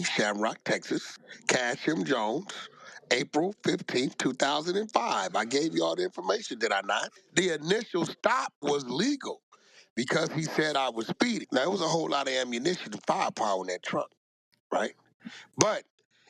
Shamrock, Texas. Cashim Jones, April 15th, 2005. I gave you all the information, did I not? The initial stop was legal because he said I was speeding. Now, there was a whole lot of ammunition and firepower in that truck, right? But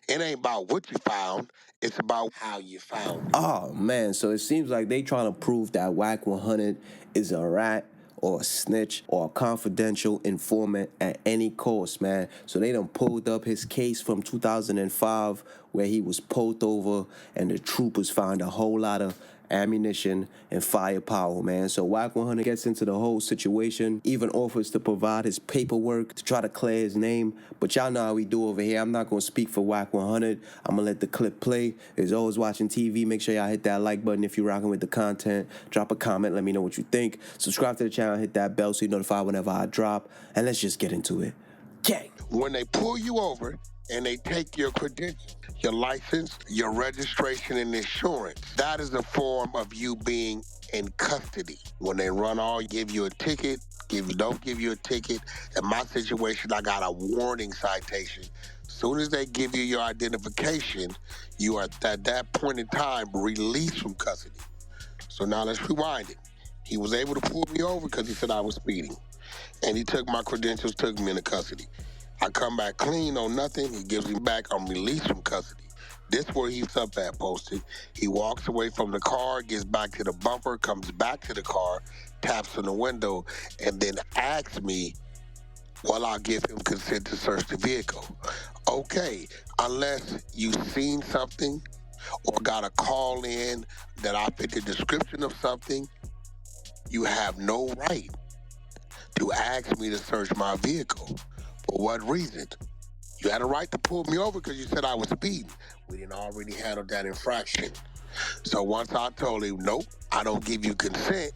it ain't about what you found, it's about how you found it. Oh man, so it seems like they trying to prove that Wack100 is a rat or a snitch or a confidential informant at any cost, man. So they done pulled up his case from 2005 where he was pulled over and the troopers found a whole lot of ammunition and firepower, man. So Wack100 gets into the whole situation, even offers to provide his paperwork to try to clear his name. But y'all know how we do over here. I'm not going to speak for Wack100. I'm going to let the clip play. There's always watching TV. Make sure y'all hit that like button if you're rocking with the content. Drop a comment. Let me know what you think. Subscribe to the channel. Hit that bell so you're notified whenever I drop. And let's just get into it. Gang. When they pull you over and they take your credentials, your license, your registration, and insurance, that is a form of you being in custody. When they run all, give you a ticket, don't give you a ticket. In my situation, I got a warning citation. Soon as they give you your identification, you are at that point in time released from custody. So now let's rewind it. He was able to pull me over because he said I was speeding. And he took my credentials, took me into custody. I come back clean on nothing. He gives me back. I'm released from custody. This where he's up at posted. He walks away from the car, gets back to the bumper, comes back to the car, taps on the window, and then asks me, well, I'll give him consent to search the vehicle. Okay, unless you've seen something or got a call in that I fit the description of something, you have no right to ask me to search my vehicle. For what reason? You had a right to pull me over because you said I was speeding. We didn't already handle that infraction. So once I told him, nope, I don't give you consent,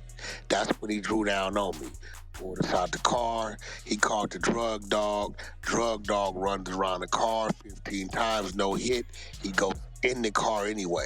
that's when he drew down on me. Pulled us out the car. He called the drug dog. Drug dog runs around the car 15 times, no hit. He goes in the car anyway,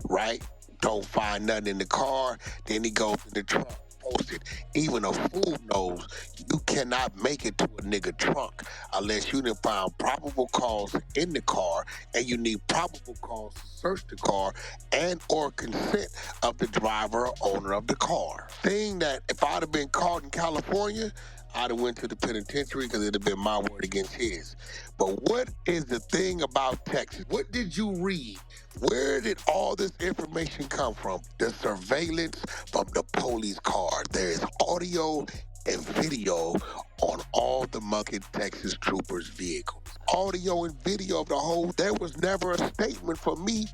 right? Don't find nothing in the car. Then he goes in the trunk. Posted. Even a fool knows you cannot make it to a nigga trunk unless you done found probable cause in the car and you need probable cause to search the car and or consent of the driver or owner of the car. Thing that if I'd have been caught in California, I'd have went to the penitentiary because it'd have been my word against his. But what is the thing about Texas? What did you read? Where did all this information come from? The surveillance from the police car. There is audio and video on all the monkey Texas troopers' vehicles. Audio and video of the whole. There was never a statement for me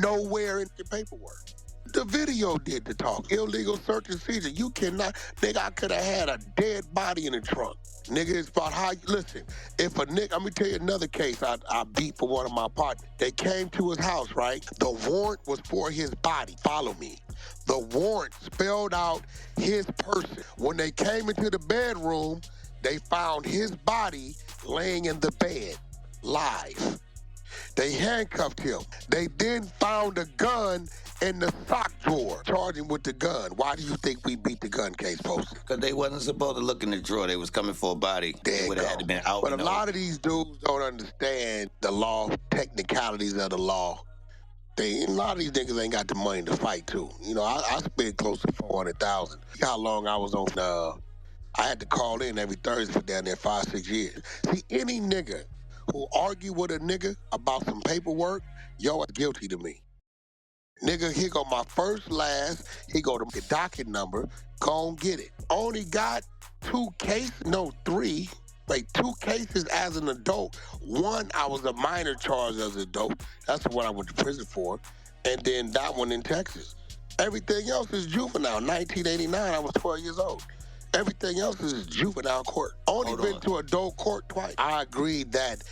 nowhere in the paperwork. The video did the talk. Illegal search and seizure. You cannot, nigga, I could have had a dead body in the trunk. Nigga, it's about how you, listen, if a nigga, let me tell you another case I beat for one of my partners. They came to his house, right? The warrant was for his body. Follow me. The warrant spelled out his person. When they came into the bedroom, they found his body laying in the bed, live. They handcuffed him. They then found a gun in the sock drawer, charged him with the gun. Why do you think we beat the gun case, folks? Because they wasn't supposed to look in the drawer. They was coming for a body. They would have had to been out. But a lot of these dudes don't understand the law, technicalities of the law. A lot of these niggas ain't got the money to fight, too. You know, I spent close to $400,000. How long I was on, I had to call in every Thursday for down there 5-6 years. See, any nigga who argue with a nigga about some paperwork, yo, is guilty to me. Nigga, here go my first, last, he go to the docket number, go and get it. Only got 2 cases, no 3, like 2 cases as an adult. One, I was a minor charged as an adult. That's the one I went to prison for. And then that one in Texas. Everything else is juvenile. 1989, I was 12 years old. Everything else is juvenile court. Only been to adult court twice. I agree that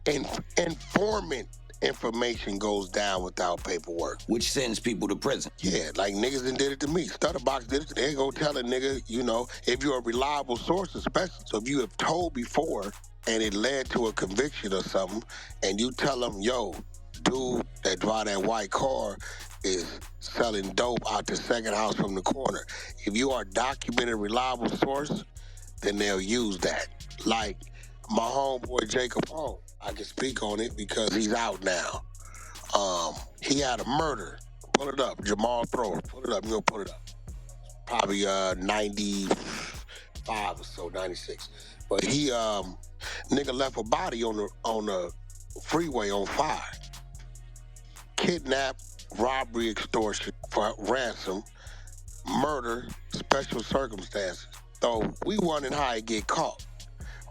informant information goes down without paperwork. Which sends people to prison. Yeah, like niggas done did it to me. Stutterbox did it. They go tell a nigga, you know, if you're a reliable source, especially. So if you have told before and it led to a conviction or something, and you tell them, yo, dude that drive that white car is selling dope out the second house from the corner. If you are a documented, reliable source, then they'll use that. Like my homeboy Jacob Home. I can speak on it because he's out now. He had a murder. Pull it up, Jamal Thrower. Pull it up. You gonna pull it up? Probably 95 or so, 96. But he nigga left a body on the freeway on fire. Kidnap, robbery, extortion for ransom, murder, special circumstances. So we wondering how he get caught.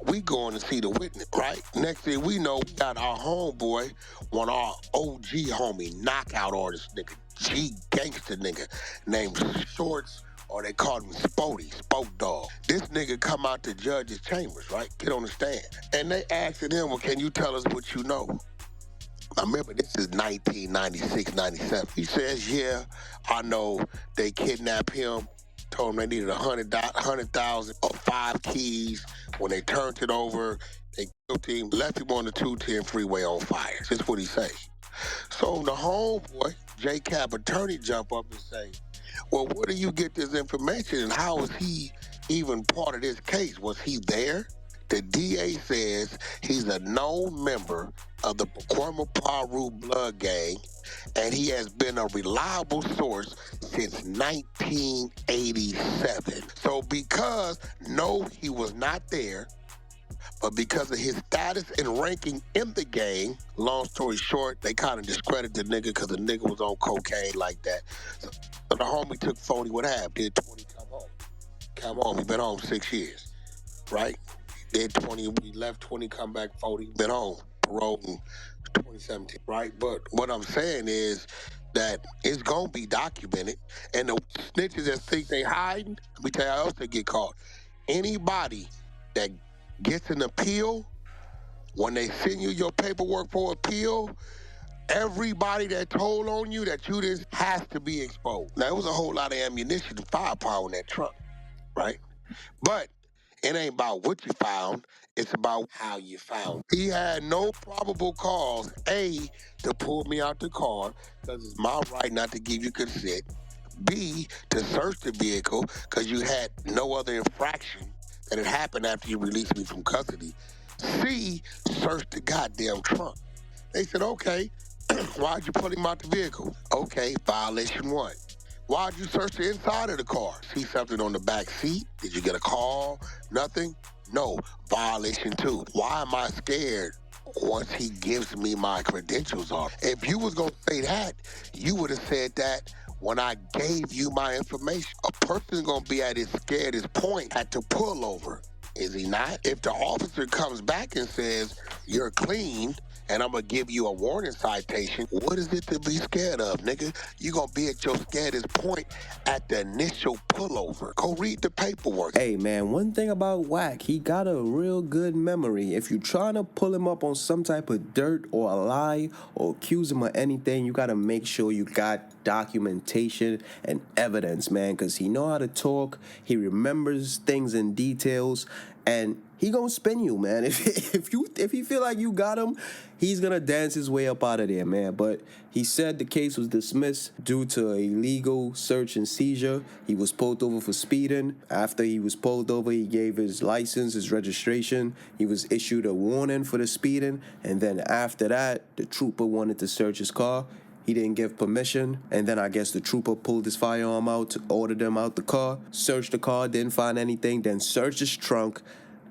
We going to see the witness, right? Next thing we know, we got our homeboy, one of our OG homie, knockout artist nigga, G gangster nigga, named Shorts, or they call him Spody, Spoke Dog. This nigga come out to judge's chambers, right? Get on the stand. And they asking him, well, can you tell us what you know? I remember this is 1996, 97. He says, yeah, I know they kidnapped him, told him they needed 100,000 or 5 keys. When they turned it over, they killed him, left him on the 210 freeway on fire. That's what he say. So the homeboy, J-Cap attorney, jump up and say, well, where do you get this information and how is he even part of this case? Was he there? The DA says he's a known member of the Pacoima Paru blood gang, and he has been a reliable source since 1987. So because, no, he was not there, but because of his status and ranking in the gang, long story short, they kind of discredited the nigga because the nigga was on cocaine like that. So the homie took 40, what happened? Did 20, come home. Come home, he been home 6 years, right? Did 20, we left 20, come back 40, been home, parole in 2017, right? But what I'm saying is that it's gonna be documented, and the snitches that think they hiding, let me tell you how else they get caught. Anybody that gets an appeal, when they send you your paperwork for appeal, everybody that told on you that you did has to be exposed. Now, it was a whole lot of ammunition and firepower in that truck, right? But it ain't about what you found. It's about how you found. He had no probable cause, A, to pull me out the car, because it's my right not to give you consent. B, to search the vehicle, because you had no other infraction that had happened after you released me from custody. C, search the goddamn trunk. They said, okay, why'd you put him out the vehicle? Okay, violation 1. Why'd you search the inside of the car? See something on the back seat? Did you get a call? Nothing? No. Violation 2. Why am I scared once he gives me my credentials off? If you was gonna say that, you would have said that when I gave you my information. A person's gonna be at his scaredest point at the pullover. Is he not? If the officer comes back and says, you're clean, and I'm gonna give you a warning citation, what is it to be scared of, nigga? You gonna be at your scaredest point at the initial pullover. Go read the paperwork. Hey man, one thing about Wack, he got a real good memory. If you trying to pull him up on some type of dirt or a lie or accuse him of anything, you gotta make sure you got documentation and evidence, man, because he know how to talk, he remembers things in details, and he gonna spin you, man. If he feel like you got him, he's gonna dance his way up out of there, man. But he said the case was dismissed due to illegal search and seizure. He was pulled over for speeding. After he was pulled over, he gave his license, his registration. He was issued a warning for the speeding, and then after that, the trooper wanted to search his car. He didn't give permission, and then I guess the trooper pulled his firearm out, ordered him out the car, searched the car, didn't find anything, then searched his trunk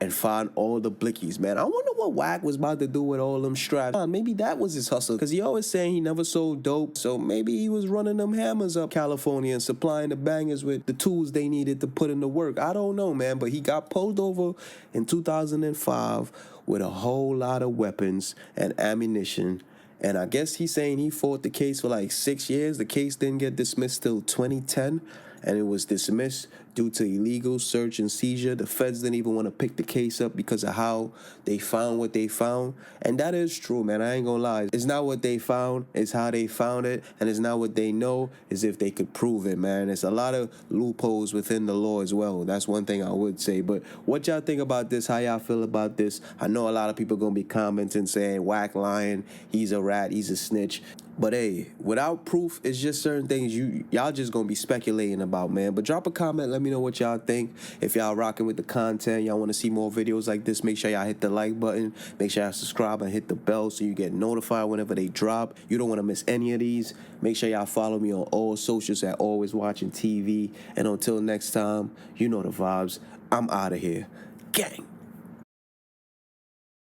and find all the blickies, man. I wonder what Wack was about to do with all them straps. Maybe that was his hustle, because he always saying he never sold dope, so maybe he was running them hammers up California and supplying the bangers with the tools they needed to put into work. I don't know, man, but he got pulled over in 2005 with a whole lot of weapons and ammunition. And I guess he's saying he fought the case for like 6 years. The case didn't get dismissed till 2010, and it was dismissed due to illegal search and seizure. The feds didn't even want to pick the case up because of how they found what they found. And that is true, man. I ain't gonna lie. It's not what they found, it's how they found it. And it's not what they know, it's if they could prove it, man. There's a lot of loopholes within the law as well. That's one thing I would say. But what y'all think about this? How y'all feel about this? I know a lot of people gonna be commenting saying, Wack lying, he's a rat, he's a snitch. But hey, without proof, it's just certain things y'all just gonna be speculating about, man. But drop a comment, let Let me know what y'all think. If y'all rocking with the content, y'all want to see more videos like this, make sure y'all hit the like button. Make sure y'all subscribe and hit the bell so you get notified whenever they drop. You don't want to miss any of these. Make sure y'all follow me on all socials at alwayswatchingtv. And until next time, you know the vibes. I'm out of here. Gang.